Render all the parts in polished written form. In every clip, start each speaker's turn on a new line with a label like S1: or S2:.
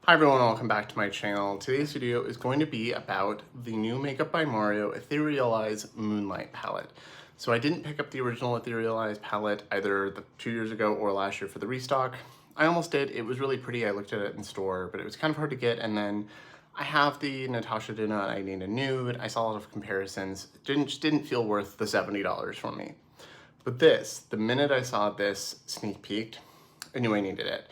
S1: Hi everyone, welcome back to my channel. Today's video is going to be about the new Makeup by Mario Ethereal Moonlight palette. So I didn't pick up the original Ethereal palette either 2 years ago or last year for the restock. I almost did. It was really pretty. I looked at it in store, but it was kind of hard to get. And then I have the Natasha Denona I Need a Nude. I saw a lot of comparisons. Just didn't feel worth the $70 for me. But this, the minute I saw this sneak peeked, I knew I needed it.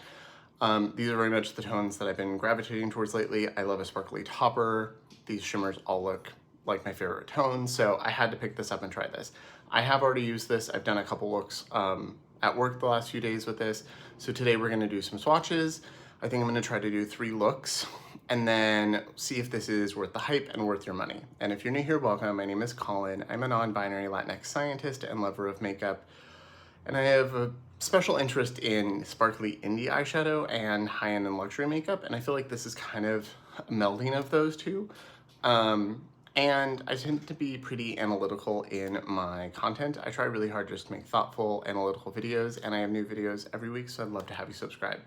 S1: These are very much the tones that I've been gravitating towards lately. I love a sparkly topper. These shimmers all look like my favorite tones, so I had to pick this up and try this. I have already used this. I've done a couple looks at work the last few days with this. So today we're gonna do some swatches. I think I'm gonna try to do 3 looks and then see if this is worth the hype and worth your money. And if you're new here, welcome. My name is Colin. I'm a non-binary Latinx scientist and lover of makeup. And I have a special interest in sparkly indie eyeshadow and high-end and luxury makeup, and I feel like this is kind of a melding of those two. And I tend to be pretty analytical in my content. I try really hard just to make thoughtful, analytical videos, and I have new videos every week, so I'd love to have you subscribe.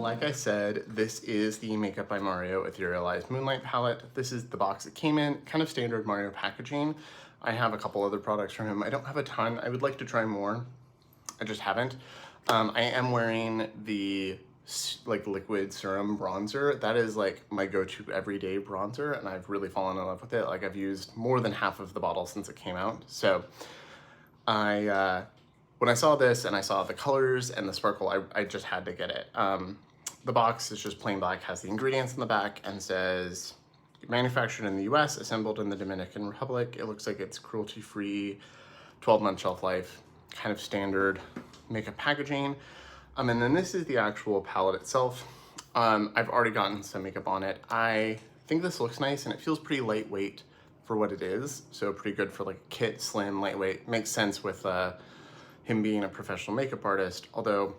S1: Like I said, this is the Makeup by Mario Ethereal Moonlight palette. This is the box it came in, kind of standard Mario packaging. I have a couple other products from him. I don't have a ton. I would like to try more. I just haven't. I am wearing the liquid serum bronzer. That is like my go-to everyday bronzer, and I've really fallen in love with it. Like I've used more than half of the bottle since it came out. So when I saw this and I saw the colors and the sparkle, I just had to get it. The box is just plain black, has the ingredients in the back, and says manufactured in the US, assembled in the Dominican Republic. It looks like it's cruelty-free, 12-month shelf life, kind of standard makeup packaging. And then this is the actual palette itself. I've already gotten some makeup on it. I think this looks nice and it feels pretty lightweight for what it is. So pretty good for like a kit, slim, lightweight. Makes sense with him being a professional makeup artist, although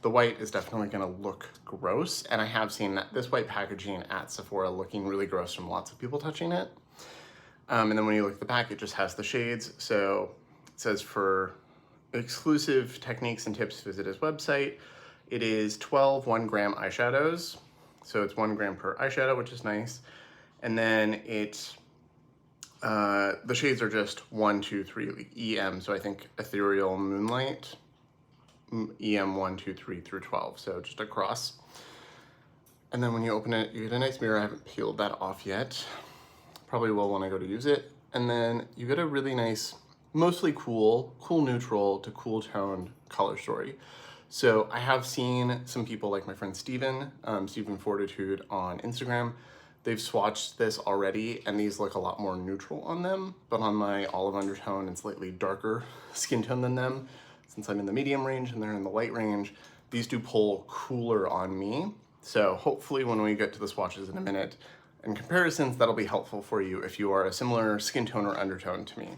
S1: the white is definitely gonna look gross, and I have seen this white packaging at Sephora looking really gross from lots of people touching it. And then when you look at the back, it just has the shades. So it says for exclusive techniques and tips, visit his website. It is 12 1-gram eyeshadows. So it's 1 gram per eyeshadow, which is nice. And then it, the shades are just 1, 2, 3, like EM. So I think Ethereal Moonlight, EM 1, 2, 3 through 12, so just across. And then when you open it, you get a nice mirror. I haven't peeled that off yet. Probably will when I go to use it. And then you get a really nice, mostly cool neutral to cool toned color story. So I have seen some people like my friend Steven Fortitude on Instagram. They've swatched this already, and these look a lot more neutral on them, but on my olive undertone and slightly darker skin tone than them, since I'm in the medium range and they're in the light range, these do pull cooler on me. So hopefully when we get to the swatches in a minute and comparisons, that'll be helpful for you if you are a similar skin tone or undertone to me.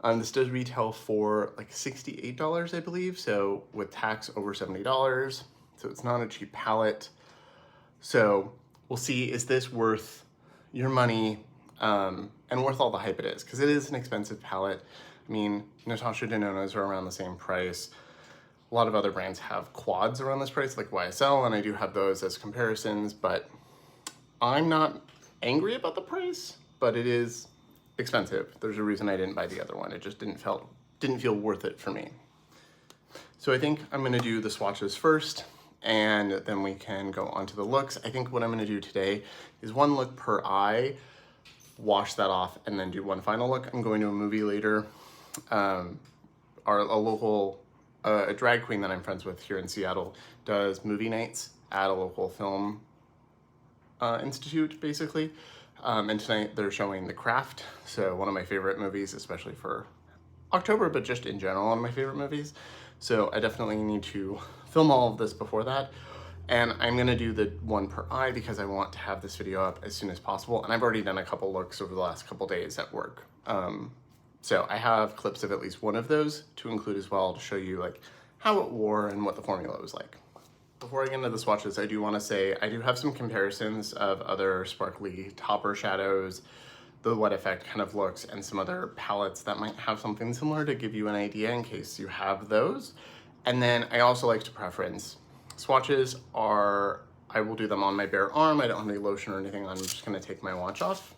S1: This does retail for like $68, I believe. So with tax over $70. So it's not a cheap palette. So we'll see, is this worth your money and worth all the hype it is? Because it is an expensive palette. I mean, Natasha Denona's are around the same price. A lot of other brands have quads around this price, like YSL, and I do have those as comparisons, but I'm not angry about the price, but it is expensive. There's a reason I didn't buy the other one. It just didn't feel worth it for me. So I think I'm gonna do the swatches first, and then we can go on to the looks. I think what I'm gonna do today is 1 look per eye, wash that off, and then do 1 final look. I'm going to a movie later. A local drag queen that I'm friends with here in Seattle does movie nights at a local film institute, basically. And tonight they're showing The Craft, so one of my favorite movies, especially for October, but just in general, one of my favorite movies. So I definitely need to film all of this before that. And I'm gonna do the 1 per eye because I want to have this video up as soon as possible. And I've already done a couple looks over the last couple days at work. So I have clips of at least 1 of those to include as well to show you like how it wore and what the formula was like. Before I get into the swatches, I do want to say I do have some comparisons of other sparkly topper shadows the What Effect kind of looks and some other palettes that might have something similar to give you an idea in case you have those. And then I also like to preference swatches are, I will do them on my bare arm. I don't have any lotion or anything. I'm just gonna take my watch off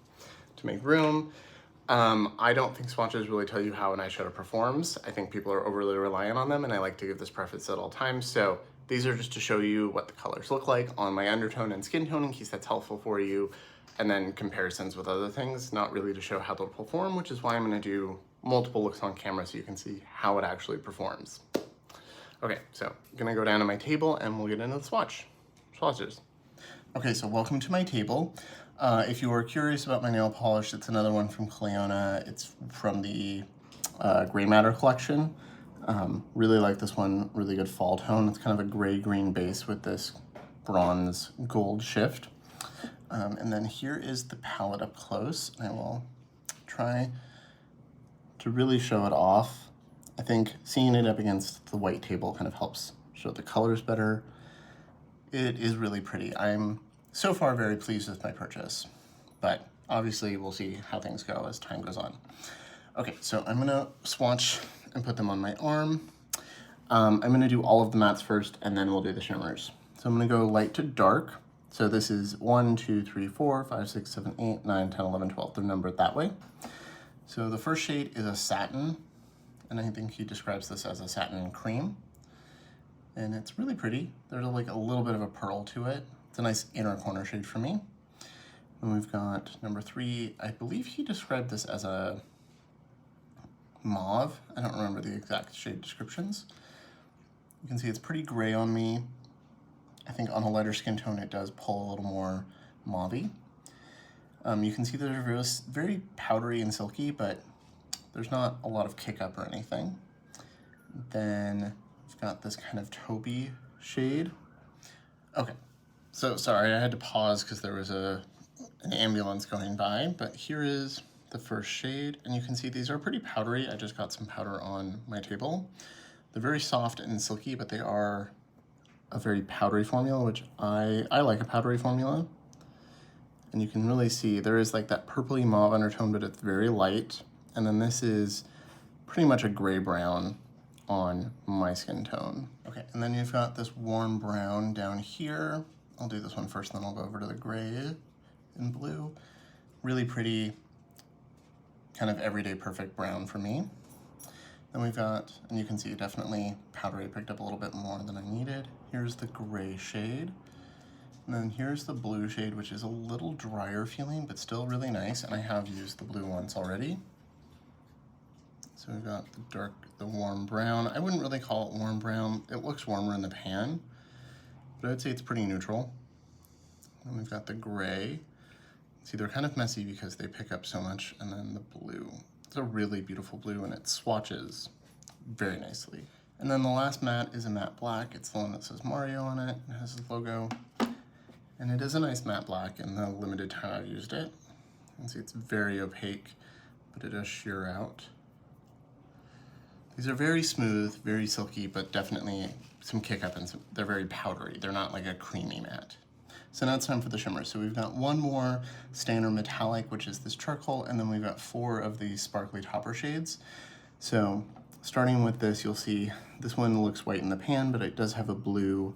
S1: to make room. I don't think swatches really tell you how an eyeshadow performs. I think people are overly reliant on them, and I like to give this preface at all times. So these are just to show you what the colors look like on my undertone and skin tone in case that's helpful for you. And then comparisons with other things, not really to show how they'll perform, which is why I'm gonna do multiple looks on camera so you can see how it actually performs. Okay, so I'm gonna go down to my table and we'll get into the swatches. Okay, so welcome to my table. If you are curious about my nail polish, it's another one from Cleona. It's from the Gray Matter collection. Really like this one, really good fall tone. It's kind of a gray-green base with this bronze gold shift. And then here is the palette up close. I will try to really show it off. I think seeing it up against the white table kind of helps show the colors better. It is really pretty. I'm so far very pleased with my purchase, but obviously we'll see how things go as time goes on. Okay, so I'm gonna swatch and put them on my arm. I'm gonna do all of the mattes first and then we'll do the shimmers. So I'm gonna go light to dark. So this is 1, 2, 3, 4, 5, 6, 7, 8, 9, 10, 11, 12. They're numbered that way. So the first shade is a satin, and I think he describes this as a satin cream. And it's really pretty. There's like a little bit of a pearl to it. It's a nice inner corner shade for me. And we've got number 3. I believe he described this as a mauve. I don't remember the exact shade descriptions. You can see it's pretty gray on me. I think on a lighter skin tone, it does pull a little more mauve-y. You can see that they're very powdery and silky, but there's not a lot of kick up or anything. Then we've got this kind of taupey shade. Okay, so sorry, I had to pause because there was an ambulance going by, but here is the first shade, and you can see these are pretty powdery. I just got some powder on my table. They're very soft and silky, but they are a very powdery formula, which I like a powdery formula. And you can really see there is like that purpley mauve undertone, but it's very light. And then this is pretty much a gray brown on my skin tone. Okay, and then you've got this warm brown down here. I'll do this one first, then I'll go over to the gray and blue. Really pretty, kind of everyday perfect brown for me. Then we've got, and you can see definitely powdery picked up a little bit more than I needed. Here's the gray shade. And then here's the blue shade, which is a little drier feeling, but still really nice. And I have used the blue once already. So we've got the warm brown. I wouldn't really call it warm brown. It looks warmer in the pan, but I'd say it's pretty neutral. And we've got the gray. See, they're kind of messy because they pick up so much. And then the blue. It's a really beautiful blue, and it swatches very nicely. And then the last matte is a matte black. It's the one that says Mario on it. It has his logo. And it is a nice matte black in the limited time I've used it. You can see it's very opaque, but it does sheer out. These are very smooth, very silky, but definitely some kick up, and they're very powdery. They're not like a creamy matte. So now it's time for the shimmer. So we've got one more standard metallic, which is this charcoal, and then we've got 4 of these sparkly topper shades. So starting with this, you'll see this one looks white in the pan, but it does have a blue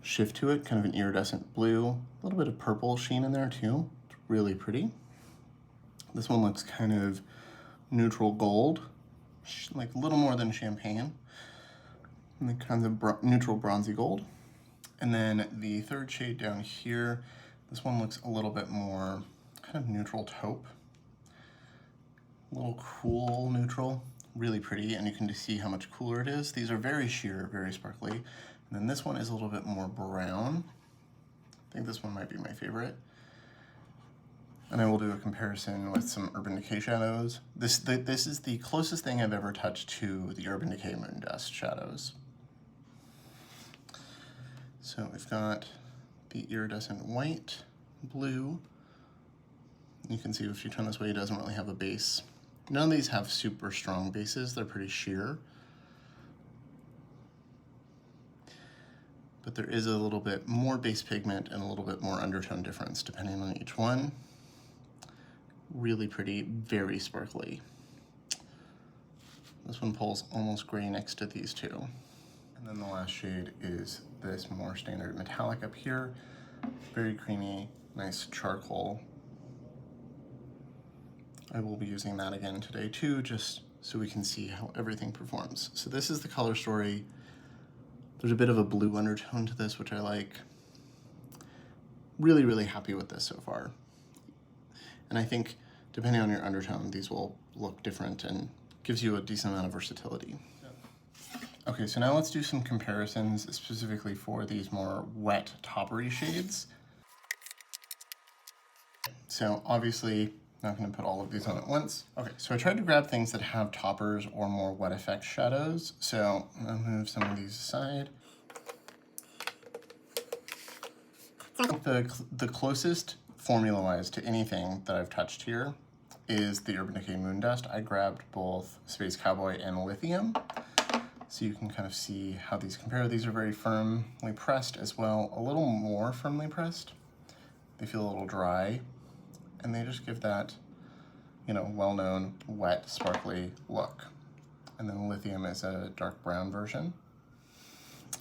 S1: shift to it, kind of an iridescent blue. A little bit of purple sheen in there too. It's really pretty. This one looks kind of neutral gold, like a little more than champagne. And the kind of neutral bronzy gold. And then the third shade down here, this one looks a little bit more kind of neutral taupe. A little cool neutral, really pretty, and you can just see how much cooler it is. These are very sheer, very sparkly. And then this one is a little bit more brown. I think this one might be my favorite. And I will do a comparison with some Urban Decay shadows. This is the closest thing I've ever touched to the Urban Decay Moondust shadows. So we've got the iridescent white, blue. You can see if you turn this way, it doesn't really have a base. None of these have super strong bases. They're pretty sheer. But there is a little bit more base pigment and a little bit more undertone difference depending on each one. Really pretty, very sparkly. This one pulls almost gray next to these two. And then the last shade is this more standard metallic up here. Very creamy, nice charcoal. I will be using that again today too, just so we can see how everything performs. So this is the color story. There's a bit of a blue undertone to this, which I like. Really, really happy with this so far. And I think depending on your undertone, these will look different and gives you a decent amount of versatility. Okay, so now let's do some comparisons specifically for these more wet toppery shades. So obviously, not gonna put all of these on at once. Okay, so I tried to grab things that have toppers or more wet effect shadows. So I'll move some of these aside. The closest formula-wise to anything that I've touched here is the Urban Decay Moondust. I grabbed both Space Cowboy and Lithium, so you can kind of see how these compare. These are very firmly pressed as well, a little more firmly pressed. They feel a little dry, and they just give that, you know, well-known wet, sparkly look. And then Lithium is a dark brown version.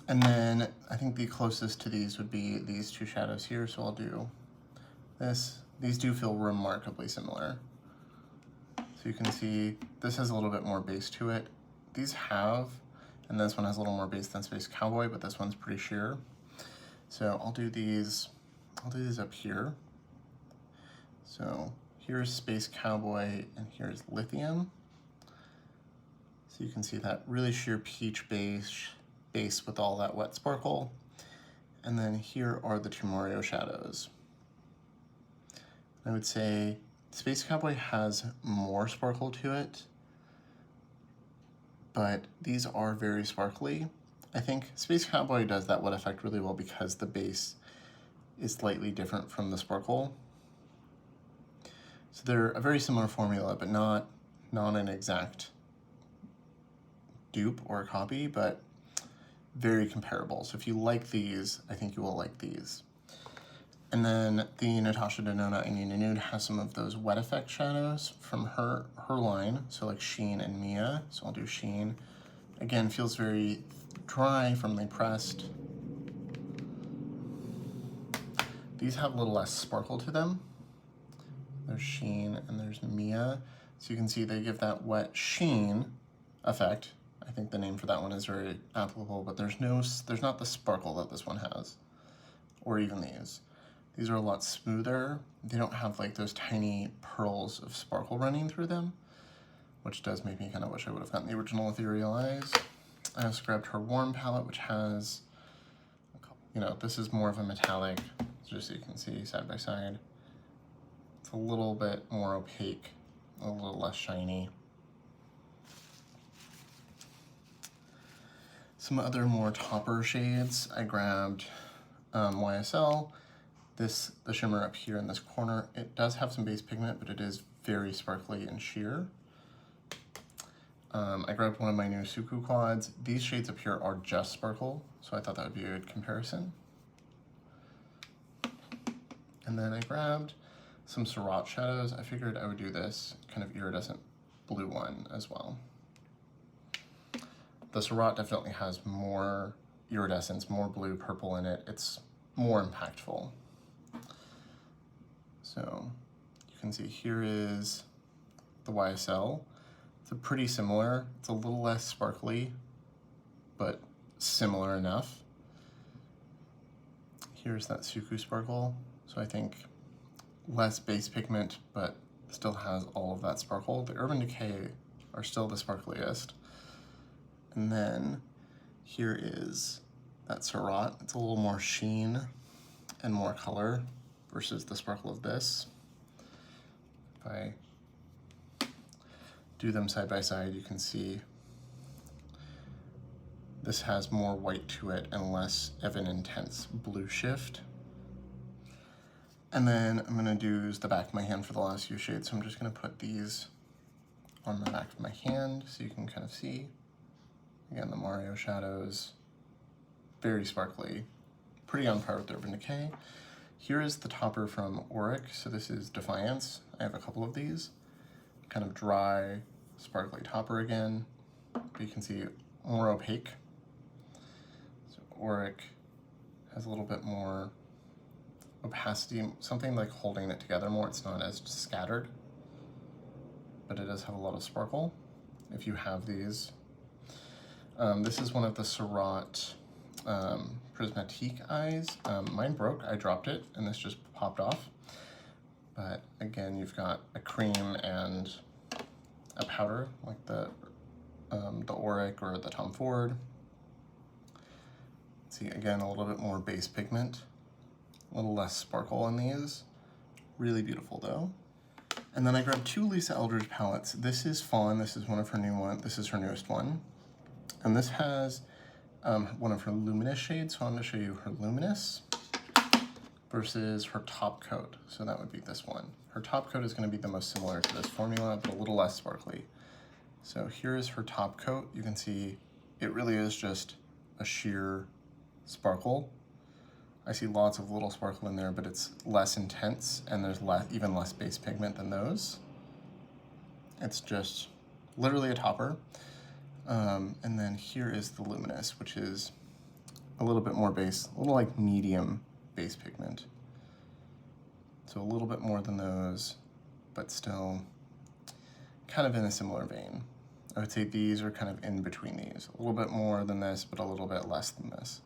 S1: And then I think the closest to these would be these two shadows here, so I'll do this. These do feel remarkably similar. So you can see this has a little bit more base to it. These have, and this one has a little more base than Space Cowboy, but this one's pretty sheer. So I'll do these up here. So here's Space Cowboy and here's Lithium. So you can see that really sheer peach base with all that wet sparkle. And then here are the two Mario shadows. I would say Space Cowboy has more sparkle to it, but these are very sparkly. I think Space Cowboy does that wet effect really well because the base is slightly different from the sparkle. So they're a very similar formula, but not an exact dupe or a copy, but very comparable. So if you like these, I think you will like these. And then the Natasha Denona Onion Nude has some of those wet effect shadows from her line, so like Sheen and Mia. So I'll do Sheen. Again, feels very dry, firmly pressed. These have a little less sparkle to them. There's Sheen and there's Mia. So you can see they give that wet sheen effect. I think the name for that one is very applicable, but there's not the sparkle that this one has, or even these. These are a lot smoother. They don't have like those tiny pearls of sparkle running through them, which does make me kind of wish I would have gotten the original Ethereal eyes. I also grabbed her Warm palette, which has, you know, this is more of a metallic, just so you can see side by side. It's a little bit more opaque, a little less shiny. Some other more topper shades, I grabbed YSL. The shimmer up here in this corner, it does have some base pigment, but it is very sparkly and sheer. I grabbed one of my new Suqqu quads. These shades up here are just sparkle, so I thought that would be a good comparison. And then I grabbed some Surratt shadows. I figured I would do this kind of iridescent blue one as well. The Surratt definitely has more iridescence, more blue, purple in it. It's more impactful. So you can see here is the YSL. It's a pretty similar. It's a little less sparkly, but similar enough. Here's that Suqqu sparkle. So I think less base pigment, but still has all of that sparkle. The Urban Decay are still the sparkliest. And then here is that Surratt. It's a little more sheen and more color versus the sparkle of this. If I do them side by side, you can see this has more white to it and less of an intense blue shift. And then I'm gonna use the back of my hand for the last few shades. So I'm just gonna put these on the back of my hand so you can kind of see. Again, the Mario shadows, very sparkly, pretty on par with Urban Decay. Here is the topper from Auric, so this is Defiance. I have a couple of these. Kind of dry, sparkly topper again. But you can see more opaque. So Auric has a little bit more opacity, something like holding it together more. It's not as scattered, but it does have a lot of sparkle if you have these. This is one of the Surrat prismatique eyes. Mine broke, I dropped it, and this just popped off. But again, you've got a cream and a powder, like the Auric or the Tom Ford. See, again, a little bit more base pigment, a little less sparkle in these. Really beautiful though. And then I grabbed two Lisa Eldridge palettes. This is Fawn, this is one of her new one. This is her newest one. And this has one of her luminous shades, so I'm gonna show you her luminous versus her top coat. So that would be this one. Her top coat is gonna be the most similar to this formula, but a little less sparkly. So here is her top coat. You can see it really is just a sheer sparkle. I see lots of little sparkle in there, but it's less intense, and there's even less base pigment than those. It's just literally a topper. And then here is the luminous, which is a little bit more base, a little like medium base pigment. So a little bit more than those, but still kind of in a similar vein. I would say these are kind of in between these. A little bit more than this, but a little bit less than this.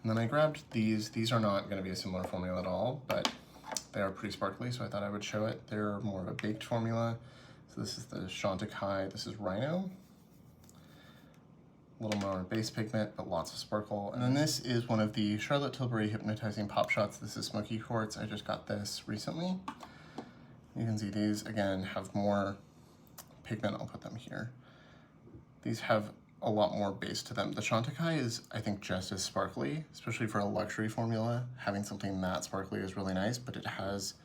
S1: And then I grabbed these. These are not going to be a similar formula at all, but they are pretty sparkly, so I thought I would show it. They're more of a baked formula. So this is the Chantecaille. This is Rhino. A little more base pigment, but lots of sparkle. And then this is one of the Charlotte Tilbury Hypnotizing Pop Shots. This is Smoky Quartz. I just got this recently. You can see these, again, have more pigment. I'll put them here. These have a lot more base to them. The Chantecaille is, I think, just as sparkly, especially for a luxury formula. Having something that sparkly is really nice, but it has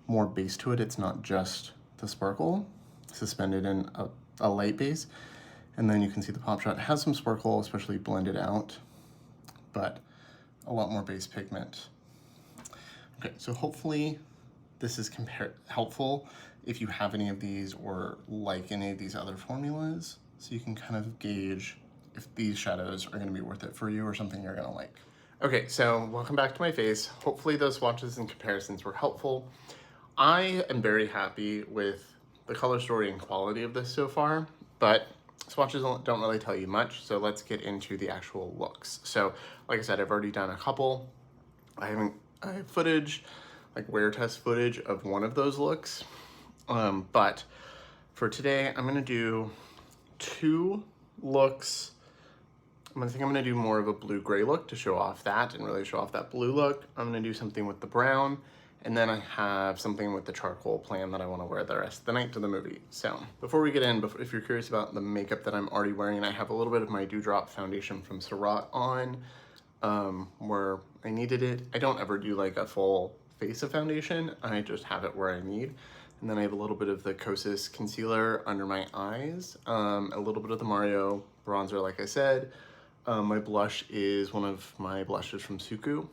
S1: more base to it. It's not just the sparkle suspended in a light base. And then you can see the Pop Shot has some sparkle, especially blended out, but a lot more base pigment. Okay, so hopefully this is helpful if you have any of these or like any of these other formulas, so you can kind of gauge if these shadows are gonna be worth it for you or something you're gonna like. Okay, so welcome back to my face. Hopefully those swatches and comparisons were helpful. I am very happy with the color story and quality of this so far, but swatches don't really tell you much, so let's get into the actual looks. So, like I said, I've already done a couple. I have footage, like wear test footage of one of those looks. But for today, I'm gonna do two looks. I think I'm gonna do more of a blue-gray look to show off that and really show off that blue look. I'm gonna do something with the brown, and then I have something with the charcoal plan that I want to wear the rest of the night to the movie. So before we get in, if you're curious about the makeup that I'm already wearing, I have a little bit of my Dewdrop foundation from Surrat on, where I needed it. I don't ever do like a full face of foundation. I just have it where I need. And then I have a little bit of the Kosas concealer under my eyes, a little bit of the Mario bronzer, like I said. My blush is one of my blushes from Suqqu.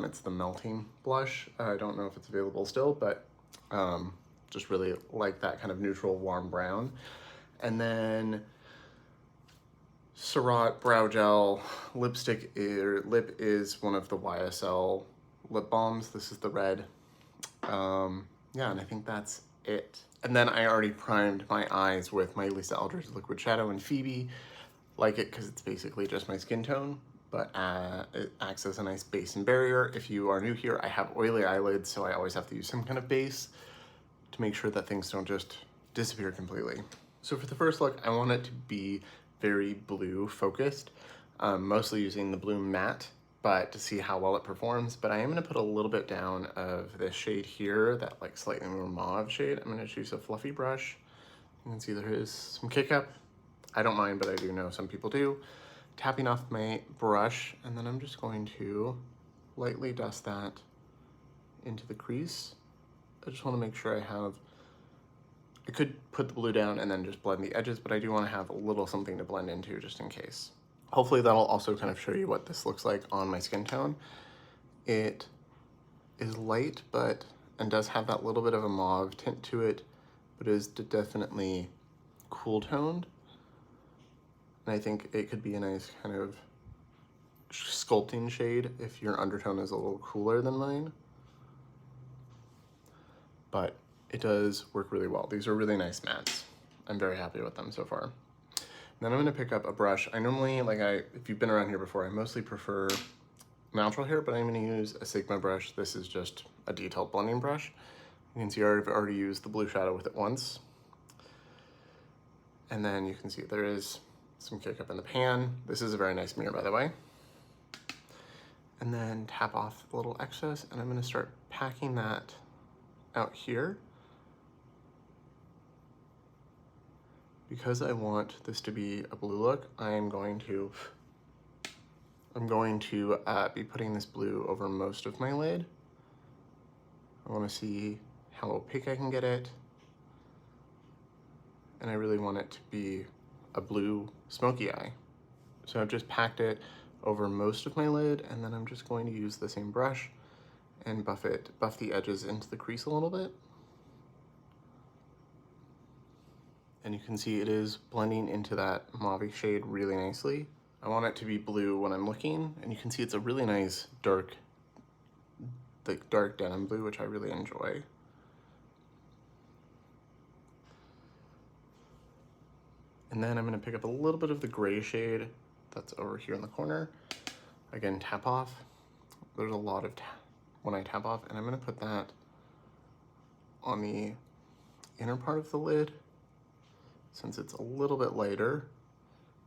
S1: It's the Melting blush. I don't know if it's available still, but just really like that kind of neutral warm brown. And then Surratt brow gel lip is one of the YSL lip balms. This is the red. Yeah, and I think that's it. And then I already primed my eyes with my Lisa Eldridge liquid shadow in Phoebe. Like it because it's basically just my skin tone, but it acts as a nice base and barrier. If you are new here, I have oily eyelids, so I always have to use some kind of base to make sure that things don't just disappear completely. So for the first look, I want it to be very blue focused, mostly using the blue matte, but to see how well it performs. But I am gonna put a little bit down of this shade here, that like slightly more mauve shade. I'm gonna choose a fluffy brush. You can see there is some kick up. I don't mind, but I do know some people do. Tapping off my brush, and then I'm just going to lightly dust that into the crease. I just want to make sure I could put the blue down and then just blend the edges, but I do want to have a little something to blend into just in case. Hopefully that'll also kind of show you what this looks like on my skin tone. It is light, but and does have that little bit of a mauve tint to it, but is definitely cool toned. And I think it could be a nice kind of sculpting shade if your undertone is a little cooler than mine. But it does work really well. These are really nice mattes. I'm very happy with them so far. Then I'm gonna pick up a brush. I normally, if you've been around here before, I mostly prefer natural hair, but I'm gonna use a Sigma brush. This is just a detailed blending brush. You can see I've already used the blue shadow with it once. And then you can see there is some kick up in the pan. This is a very nice mirror, by the way. And then tap off a little excess, and I'm gonna start packing that out here. Because I want this to be a blue look, I'm going to be putting this blue over most of my lid. I want to see how opaque I can get it. And I really want it to be a blue smoky eye. So I've just packed it over most of my lid, and then I'm just going to use the same brush and buff the edges into the crease a little bit. And you can see it is blending into that mauve shade really nicely. I want it to be blue when I'm looking, and you can see it's a really nice dark denim blue, which I really enjoy. And then I'm gonna pick up a little bit of the gray shade that's over here in the corner. Again, tap off. There's a lot of when I tap off, and I'm gonna put that on the inner part of the lid, since it's a little bit lighter,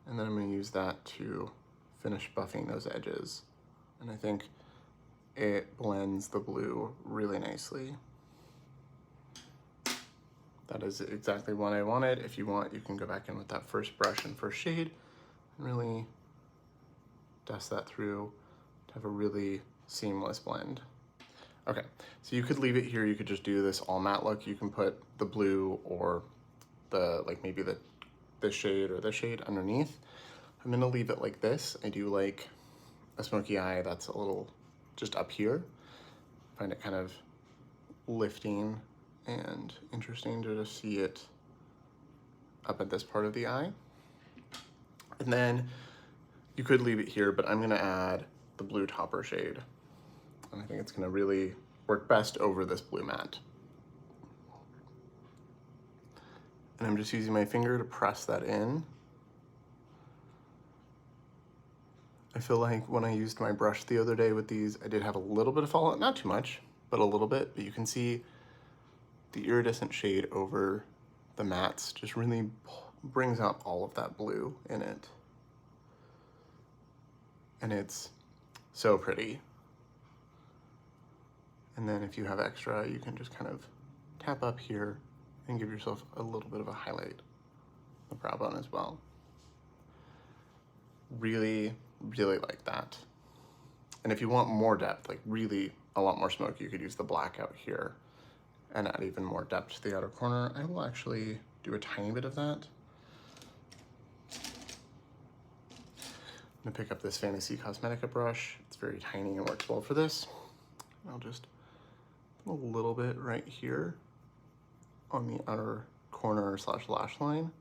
S1: and then I'm going to use that to finish buffing those edges. And I think it blends the blue really nicely. That is exactly what I wanted. If you want, you can go back in with that first brush and first shade and really dust that through to have a really seamless blend. Okay, so you could leave it here. You could just do this all matte look. You can put the blue or maybe this shade or this shade underneath. I'm gonna leave it like this. I do like a smoky eye that's a little just up here. I find it kind of lifting and interesting to just see it up at this part of the eye. And then you could leave it here, but I'm gonna add the blue topper shade. And I think it's gonna really work best over this blue matte. And I'm just using my finger to press that in. I feel like when I used my brush the other day with these, I did have a little bit of fallout, not too much, but a little bit. But you can see the iridescent shade over the mattes just really brings out all of that blue in it. And it's so pretty. And then if you have extra, you can just kind of tap up here and give yourself a little bit of a highlight, the brow bone as well. Really, really like that. And if you want more depth, like really a lot more smoke, you could use the black out here and add even more depth to the outer corner. I will actually do a tiny bit of that. I'm gonna pick up this Fantasy Cosmetica brush. It's very tiny and works well for this. I'll just put a little bit right here on the outer corner / lash line.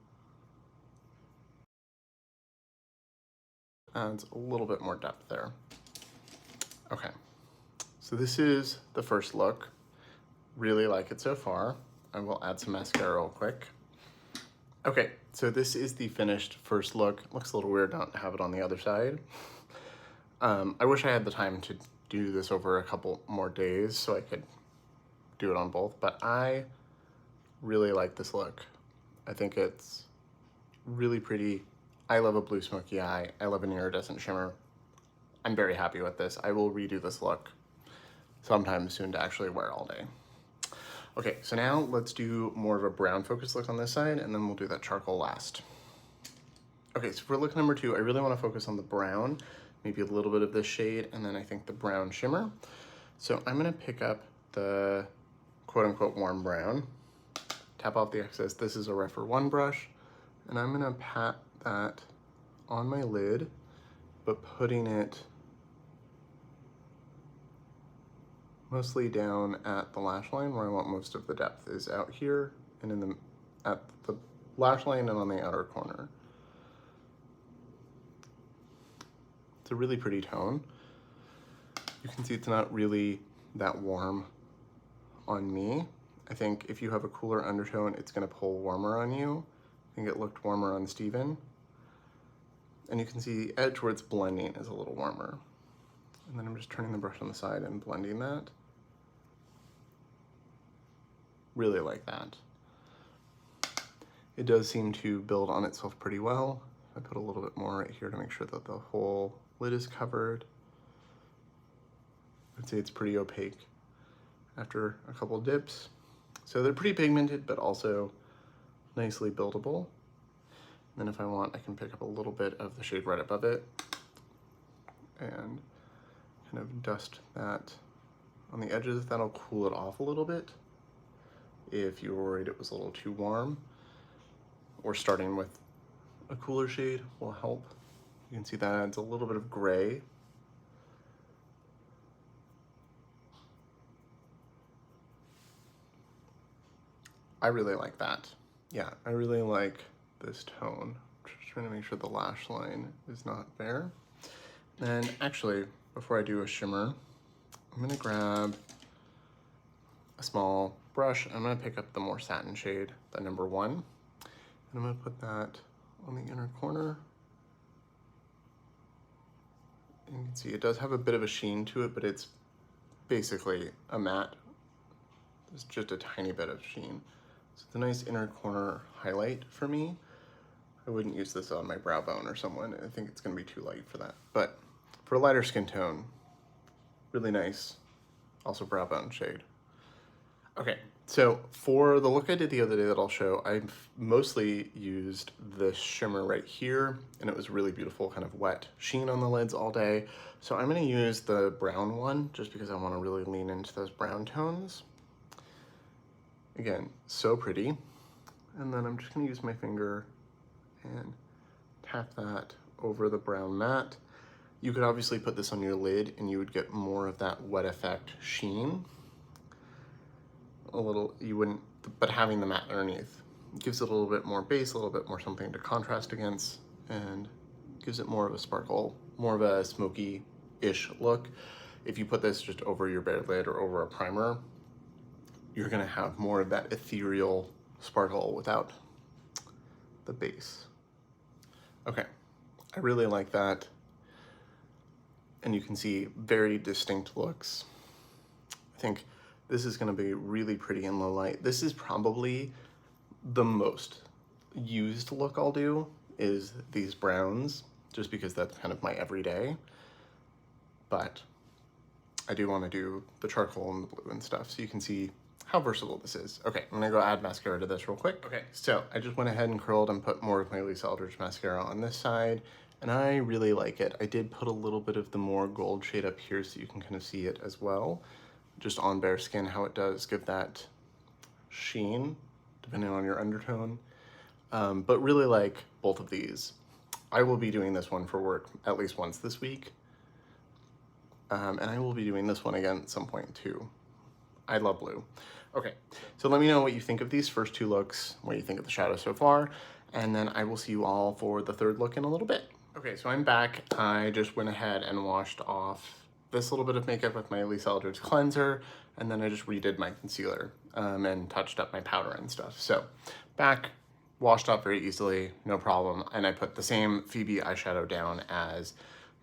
S1: Adds a little bit more depth there. Okay, so this is the first look. Really like it so far. I will add some mascara real quick. Okay, so this is the finished first look. Looks a little weird not to have it on the other side. I wish I had the time to do this over a couple more days so I could do it on both, but I really like this look. I think it's really pretty. I love a blue smoky eye. I love an iridescent shimmer. I'm very happy with this. I will redo this look sometime soon to actually wear all day. Okay, so now let's do more of a brown focus look on this side, and then we'll do that charcoal last. Okay, so for look number 2, I really want to focus on the brown, maybe a little bit of this shade, and then I think the brown shimmer. So I'm gonna pick up the quote unquote warm brown, tap off the excess. This is a Rephr 1 brush, and I'm gonna pat that on my lid, but putting it mostly down at the lash line where I want most of the depth is out here and in the at the lash line and on the outer corner. It's a really pretty tone. You can see it's not really that warm on me. I think if you have a cooler undertone, it's gonna pull warmer on you. I think it looked warmer on Steven. And you can see the edge where it's blending is a little warmer. And then I'm just turning the brush on the side and blending that. Really like that. It does seem to build on itself pretty well. I put a little bit more right here to make sure that the whole lid is covered. I'd say it's pretty opaque after a couple dips. So they're pretty pigmented, but also nicely buildable. And then if I want, I can pick up a little bit of the shade right above it and kind of dust that on the edges. That'll cool it off a little bit if you were worried it was a little too warm, or starting with a cooler shade will help. You can see that adds a little bit of gray. I really like that. Yeah, I really like this tone. Just trying to make sure the lash line is not there. And actually, before I do a shimmer, I'm gonna grab a small brush. I'm gonna pick up the more satin shade, the number 1. And I'm gonna put that on the inner corner. And you can see it does have a bit of a sheen to it, but it's basically a matte. There's just a tiny bit of sheen. So it's a nice inner corner highlight for me. I wouldn't use this on my brow bone or someone. I think it's gonna be too light for that. But for a lighter skin tone, really nice, also brow bone shade. Okay, so for the look I did the other day that I'll show, I've mostly used this shimmer right here, and it was really beautiful, kind of wet sheen on the lids all day. So I'm gonna use the brown one just because I wanna really lean into those brown tones. Again, so pretty. And then I'm just gonna use my finger and tap that over the brown matte. You could obviously put this on your lid and you would get more of that wet effect sheen. A little, you wouldn't, but having the matte underneath gives it a little bit more base, a little bit more something to contrast against, and gives it more of a sparkle, more of a smoky-ish look. If you put this just over your bare lid or over a primer, you're gonna have more of that ethereal sparkle without the base. Okay, I really like that. And you can see very distinct looks. I think this is gonna be really pretty in low light. This is probably the most used look I'll do, is these browns, just because that's kind of my everyday. But I do wanna do the charcoal and the blue and stuff, so you can see how versatile this is. Okay, I'm gonna go add mascara to this real quick. Okay, so I just went ahead and curled and put more of my Lisa Eldridge mascara on this side, and I really like it. I did put a little bit of the more gold shade up here so you can kind of see it as well, just on bare skin, how it does give that sheen, depending on your undertone. But really like both of these. I will be doing this one for work at least once this week. And I will be doing this one again at some point too. I love blue. Okay, so let me know what you think of these first 2 looks, what you think of the shadow so far, and then I will see you all for the 3rd look in a little bit. Okay, so I'm back. I just went ahead and washed off this little bit of makeup with my Lisa Eldridge cleanser, and then I just redid my concealer and touched up my powder and stuff. So back, washed off very easily, no problem, and I put the same Phoebe eyeshadow down as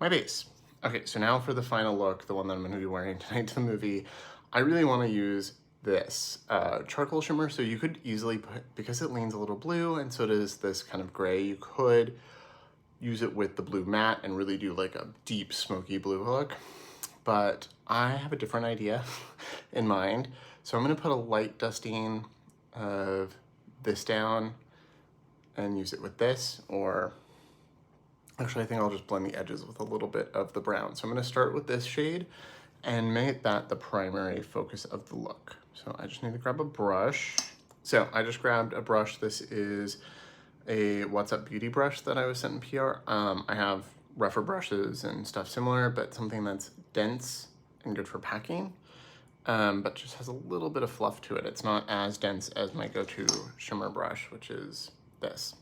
S1: my base. Okay, so now for the final look, the one that I'm gonna be wearing tonight to the movie, I really wanna use this charcoal shimmer. So you could easily put, because it leans a little blue and so does this kind of gray, you could use it with the blue matte and really do like a deep smoky blue look. But I have a different idea in mind. So I'm gonna put a light dusting of this down and use it with this, or actually I think I'll just blend the edges with a little bit of the brown. So I'm gonna start with this shade and make that the primary focus of the look. So I just need to grab a brush. So I just grabbed a brush. This is a What's Up Beauty brush that I was sent in PR. I have rougher brushes and stuff similar, but something that's dense and good for packing. but just has a little bit of fluff to it. It's not as dense as my go-to shimmer brush, which is this.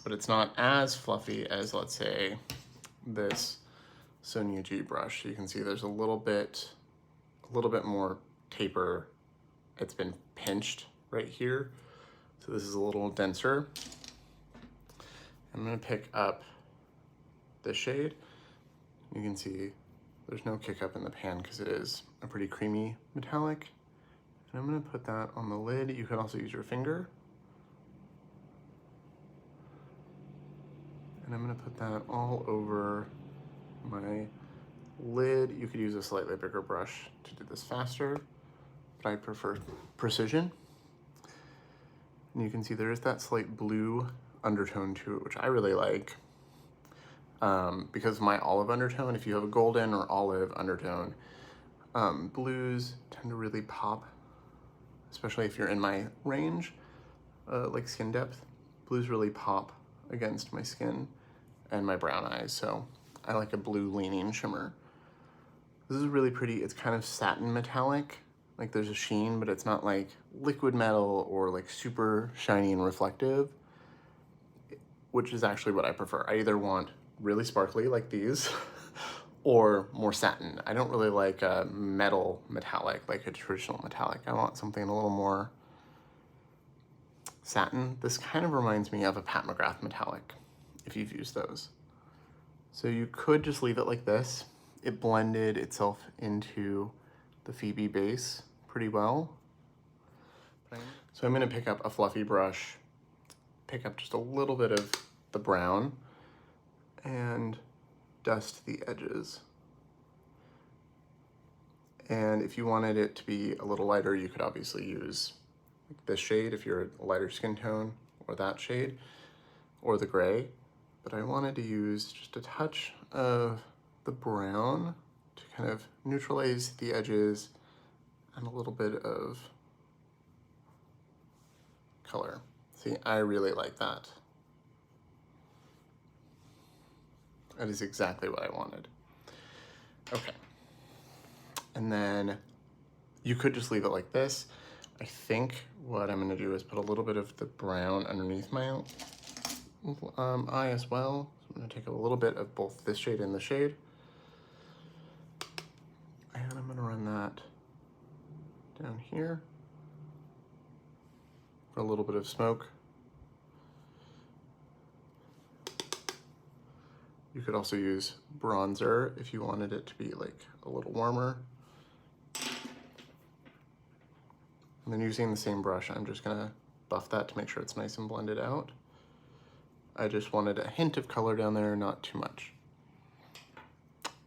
S1: But it's not as fluffy as, let's say, this Sonia G brush. You can see there's a little bit more taper. It's been pinched right here. So this is a little denser. I'm gonna pick up this shade. You can see there's no kick up in the pan because it is a pretty creamy metallic. And I'm gonna put that on the lid. You can also use your finger. And I'm gonna put that all over my lid. You could use a slightly bigger brush to do this faster, but I prefer precision. And you can see there is that slight blue undertone to it, which I really like. Because of my olive undertone, if you have a golden or olive undertone, blues tend to really pop, especially if you're in my range, like skin depth. Blues really pop against my skin and my brown eyes, so I like a blue leaning shimmer. This is really pretty. It's kind of satin metallic, like there's a sheen, but it's not like liquid metal or like super shiny and reflective, which is actually what I prefer. I either want really sparkly like these or more satin. I don't really like a metal metallic, like a traditional metallic. I want something a little more satin. This kind of reminds me of a Pat McGrath metallic, if you've used those. So you could just leave it like this. It blended itself into the Phoebe base pretty well. So I'm gonna pick up a fluffy brush, pick up just a little bit of the brown, and dust the edges. And if you wanted it to be a little lighter, you could obviously use this shade if you're a lighter skin tone, or that shade, or the gray. But I wanted to use just a touch of the brown to kind of neutralize the edges and a little bit of color. See, I really like that. That is exactly what I wanted. Okay. And then you could just leave it like this. I think what I'm gonna do is put a little bit of the brown underneath my eye as well. So I'm gonna take a little bit of both this shade and the shade. And I'm gonna run that down here for a little bit of smoke. You could also use bronzer if you wanted it to be like a little warmer. And then using the same brush, I'm just gonna buff that to make sure it's nice and blended out. I just wanted a hint of color down there, not too much.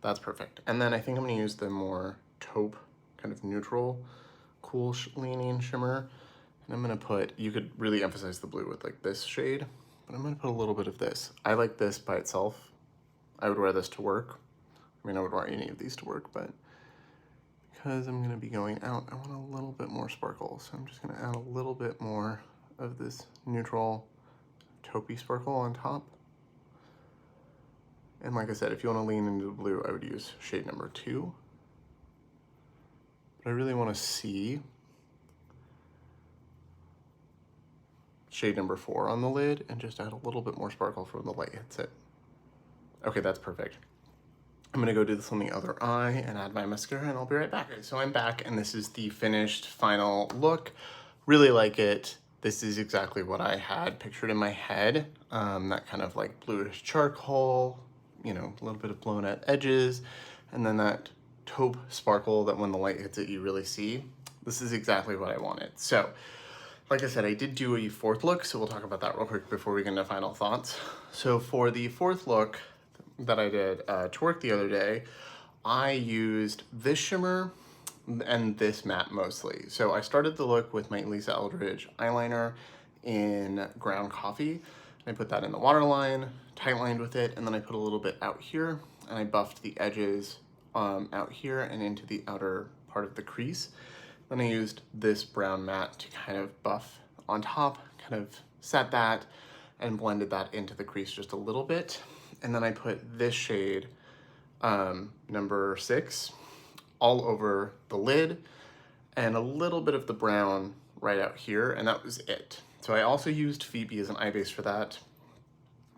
S1: That's perfect. And then I think I'm gonna use the more taupe, kind of neutral, cool leaning shimmer. And I'm gonna put, you could really emphasize the blue with like this shade, but I'm gonna put a little bit of this. I like this by itself. I would wear this to work. I mean, I would wear any of these to work, but because I'm gonna be going out, I want a little bit more sparkle. So I'm just gonna add a little bit more of this neutral taupey sparkle on top. And like I said, if you wanna lean into the blue, I would use shade number 2. But I really wanna see shade number 4 on the lid and just add a little bit more sparkle for when the light hits it. Okay, that's perfect. I'm gonna go do this on the other eye and add my mascara and I'll be right back. Okay, so I'm back and this is the finished final look. Really like it. This is exactly what I had pictured in my head. That kind of like bluish charcoal, you know, a little bit of blown out edges, and then that taupe sparkle that when the light hits it, you really see. This is exactly what I wanted. So, like I said, I did do a fourth look, so we'll talk about that real quick before we get into final thoughts. So for the fourth look that I did to work the other day, I used this shimmer and this matte mostly. So I started the look with my Lisa Eldridge eyeliner in ground coffee. I put that in the waterline, tight lined with it, and then I put a little bit out here, and I buffed the edges out here and into the outer part of the crease. Then I used this brown matte to kind of buff on top, kind of set that and blended that into the crease just a little bit. And then I put this shade, number 6, all over the lid and a little bit of the brown right out here, and that was it. So I also used Phoebe as an eye base for that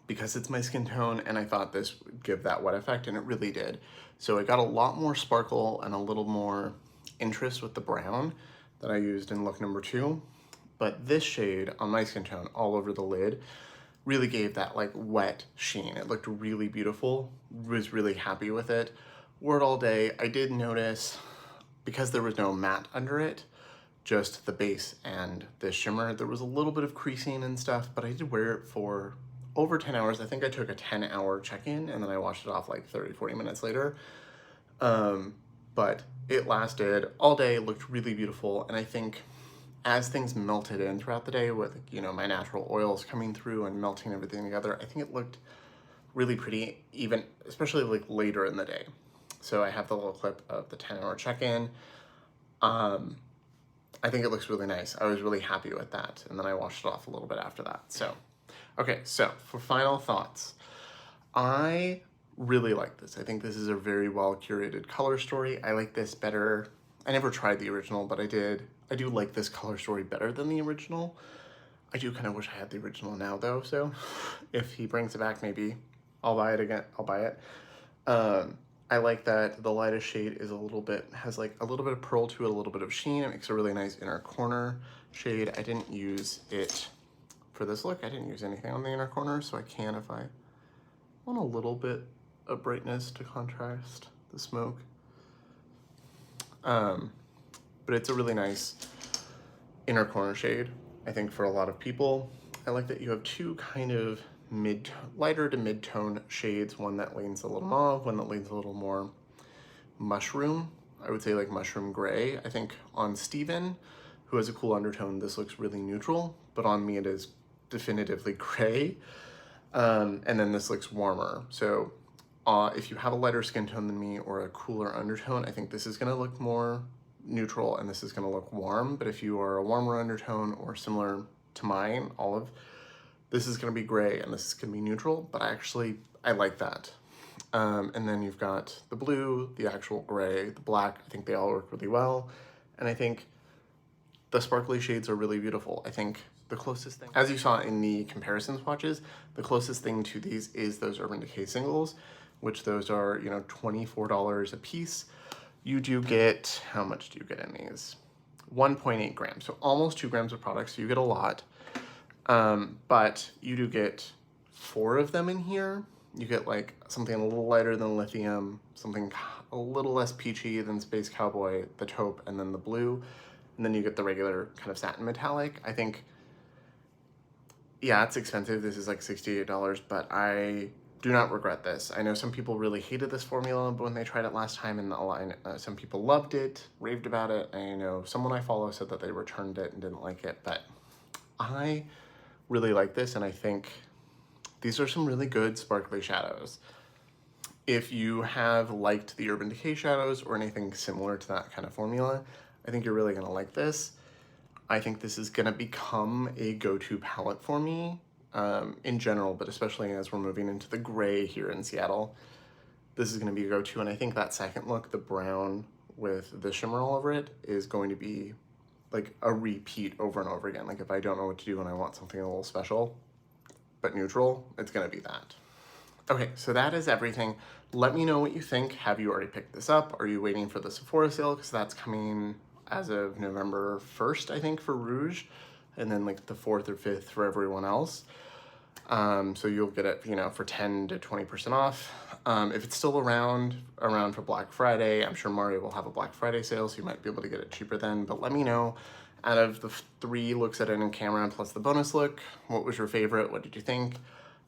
S1: because it's my skin tone, and I thought this would give that wet effect, and it really did. So I got a lot more sparkle and a little more interest with the brown that I used in look number 2. But this shade on my skin tone all over the lid really gave that like wet sheen. It looked really beautiful, was really happy with it. Wore it all day. I did notice, because there was no matte under it, just the base and the shimmer, there was a little bit of creasing and stuff, but I did wear it for over 10 hours. I think I took a 10-hour check-in and then I washed it off like 30-40 minutes later. But it lasted all day, looked really beautiful, and I think as things melted in throughout the day with, you know, my natural oils coming through and melting everything together, I think it looked really pretty, even especially like later in the day. So I have the little clip of the 10-hour check-in. I think it looks really nice. I was really happy with that, and then I washed it off a little bit after that. So, okay, so for final thoughts, I really like this. I think this is a very well curated color story. I like this better. I never tried the original, but I do like this color story better than the original. I do kind of wish I had the original now though, so if he brings it back, maybe I'll buy it again. I'll buy it. I like that the lightest shade is has like a little bit of pearl to it, a little bit of sheen. It makes a really nice inner corner shade. I didn't use it for this look. I didn't use anything on the inner corner, so I can if I want a little bit of brightness to contrast the smoke. But it's a really nice inner corner shade, I think, for a lot of people. I like that you have two kind of lighter to mid-tone shades, one that leans a little mauve, one that leans a little more mushroom. I would say like mushroom gray. I think on Steven, who has a cool undertone, this looks really neutral, but on me it is definitively gray. And then this looks warmer. So if you have a lighter skin tone than me or a cooler undertone, I think this is gonna look more neutral and this is gonna look warm. But if you are a warmer undertone or similar to mine, olive, this is gonna be gray and this is gonna be neutral, but I like that. And then you've got the blue, the actual gray, the black. I think they all work really well. And I think the sparkly shades are really beautiful. I think the closest thing, as you saw in the comparison swatches, the closest thing to these is those Urban Decay singles, which those are, you know, $24 a piece. You do get, how much do you get in these? 1.8 grams, so almost 2 grams of product, so you get a lot. But you do get 4 of them in here. You get like something a little lighter than lithium, something a little less peachy than Space Cowboy, the taupe, and then the blue. And then you get the regular kind of satin metallic. I think, yeah, it's expensive. This is like $68, but I do not regret this. I know some people really hated this formula, but when they tried it last time in the line, some people loved it, raved about it. I know someone I follow said that they returned it and didn't like it, but I really like this, and I think these are some really good sparkly shadows. If you have liked the Urban Decay shadows or anything similar to that kind of formula, I think you're really gonna like this. I think this is gonna become a go-to palette for me in general, but especially as we're moving into the gray here in Seattle. This is gonna be a go-to, and I think that second look, the brown with the shimmer all over it, is going to be like a repeat over and over again. Like if I don't know what to do and I want something a little special, but neutral, it's gonna be that. Okay, so that is everything. Let me know what you think. Have you already picked this up? Are you waiting for the Sephora sale? Because that's coming as of November 1st, I think, for Rouge, and then like the 4th or 5th for everyone else. So you'll get it, you know, for 10 to 20% off. If it's still around for Black Friday, I'm sure Mario will have a Black Friday sale, so you might be able to get it cheaper then. But let me know, out of the 3 looks at it in camera plus the bonus look, what was your favorite? What did you think?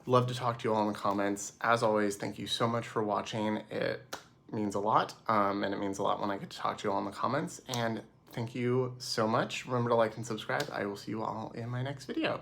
S1: Love to talk to you all in the comments. As always, thank you so much for watching. It means a lot, and it means a lot when I get to talk to you all in the comments. And thank you so much. Remember to like and subscribe. I will see you all in my next video.